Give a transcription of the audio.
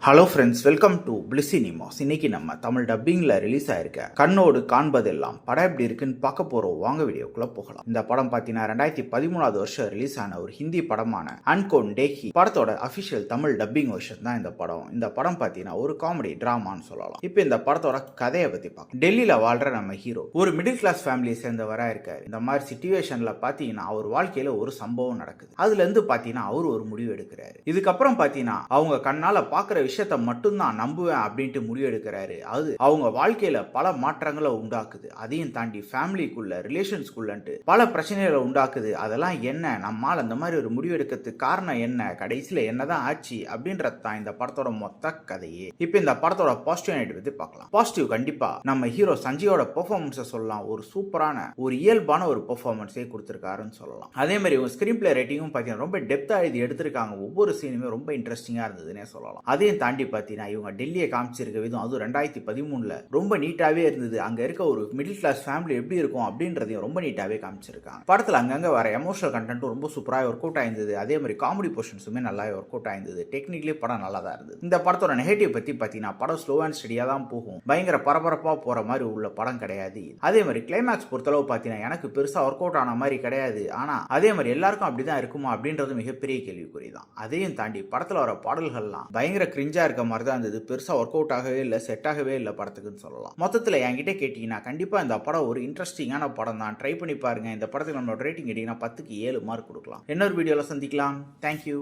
Hello friends, welcome to bliss cinemas. இன்னைக்கு நம்ம Tamil டப்பிங்ல release ஆயிருக்க கண்ணோடு காண்பதெல்லாம் படம் எப்படி இருக்குன்னு பார்க்க போறோம். வாங்க வீடியோக்குள்ள போகலாம். இந்த படம் பார்த்தீங்கன்னா 2013 வருஷம் ரிலீஸ் ஆன ஒரு ஹிந்தி படமான அன்கோன் டேஹி படத்தோட அபிஷியல் தமிழ் டப்பிங் வெர்ஷன் தான் இந்த படம். இந்த படம் பார்த்தீங்கன்னா ஒரு காமெடி டிராமான்னு சொல்லலாம். இப்போ இந்த படத்தோட கதையை பத்தி பார்க்கலாம். டெல்லியில வாழ்ற நம்ம ஹீரோ ஒரு மிடில் கிளாஸ் ஃபேமிலியை சேர்ந்தவரா இருக்காரு. இந்த மாதிரி சிச்சுவேஷன்ல பார்த்தீங்கன்னா அவர் வாழ்க்கையில ஒரு சம்பவம் நடக்குது. அதுல இருந்து பார்த்தீங்கன்னா அவர் ஒரு முடிவு எடுக்கிறாரு. இதுக்கப்புறம் பார்த்தீங்கன்னா அவங்க கண்ணால பார்க்குற விஷயத்த மட்டும்தான் நம்புவேன் அப்படின்ட்டு முடிவு எடுக்கிறாரு. அது அவங்க வாழ்க்கையில பல மாற்றங்களை உண்டாக்குது. அதையும் தாண்டி ஃபேமிலிக்குள்ள ரிலேஷன்ஸ்குள்ளன்ட்டு பல பிரச்சனைகளை உண்டாக்குது. அதெல்லாம் என்ன, நம்மால் அந்த மாதிரி ஒரு முடிவு எடுக்கிறதுக்கு காரணம் என்ன, கடைசியில என்னதான் ஆச்சு அப்படின்றது தான் இந்த படத்தோட மொத்த கதையே. இப்போ இந்த படத்தோட பாசிட்டிவ் நைட் பத்தி பார்க்கலாம். பாசிட்டிவ் கண்டிப்பா நம்ம ஹீரோ சஞ்சயோட பெர்ஃபார்மன்ஸை சொல்லலாம். ஒரு சூப்பரான ஒரு இயல்பான ஒரு பெர்ஃபார்மன்ஸே கொடுத்திருக்காருன்னு சொல்லலாம். அதே மாதிரி இவங்க ஸ்கிரீன் பிளே ரேட்டிங்கும் பார்த்தீங்கன்னா ரொம்ப டெப்தா எழுதி எடுத்திருக்காங்க. ஒவ்வொரு சீனுமே ரொம்ப இன்ட்ரெஸ்டிங்கா இருந்ததுன்னே சொல்லலாம். அதையும் தாண்டி பார்த்தீங்கன்னா இவங்க டெல்லியை காமிச்சிருக்க விதம், அதுவும் 2013 ரொம்ப நீட்டாவே இருந்தது. அங்க இருக்க ஒரு மிடில் கிளாஸ் ஃபேமிலி எப்படி இருக்கும் அப்படின்றதையும் ரொம்ப நீட்டாவே காமிச்சிருக்காங்க. படத்துல அங்கங்க வர எமோஷனல் கண்டென்ட்டும் ரொம்ப சூப்பராக ஒர்க் அவுட் ஆயிருந்தது. அதே மாதிரி காமெடி போர்ஷன்ஸுமே நல்லாவே ஒர்க் அவுட் ஆயிருந்தது. டெக்னிக்கலி படம் நல்லா தான் இருந்தது. இந்த படத்தோட நெகட்டிவ் பத்தி பார்த்தீங்கன்னா படம் ஸ்லோ அண்ட் ஸ்டடியா தான் போகும். பயங்கர பரபரப்பா போற மாதிரி உள்ள படம் கிடையாது. அதே மாதிரி கிளைமேக்ஸ் பொறுத்தளவு பார்த்தீங்கன்னா எனக்கு பெருசா ஒர்க் அவுட் ஆன மாதிரி கிடையாது. ஆனா அதே மாதிரி எல்லாருக்கும் அப்படிதான் இருக்குமா அப்படின்றது மிகப்பெரிய கேள்விக்குறி தான். அதையும் தாண்டி படத்துல வர பாடல்கள்லாம் பயங்கர கிரிஞ்சா இருக்க மாதிரி தான் இருந்தது. பெருசா ஒர்க் அவுட் ஆகவே இல்லை, செட் ஆகவே இல்லை படத்துக்குன்னு சொல்லலாம். மொத்தத்தில் என்கிட்ட கேட்டீங்கன்னா கண்டிப்பா இந்த படம் ஒரு இன்ட்ரெஸ்டிங்கான படம் தான். ட்ரை பண்ணி பாருங்க. இந்த படத்துக்கு நம்மளோட ரேட்டிங் கேட்டீங்கன்னா 10க்கு 7 மார்க் கொடுக்கலாம். இன்னொரு வீடியோல சந்திக்கலாம். தேங்க்யூ.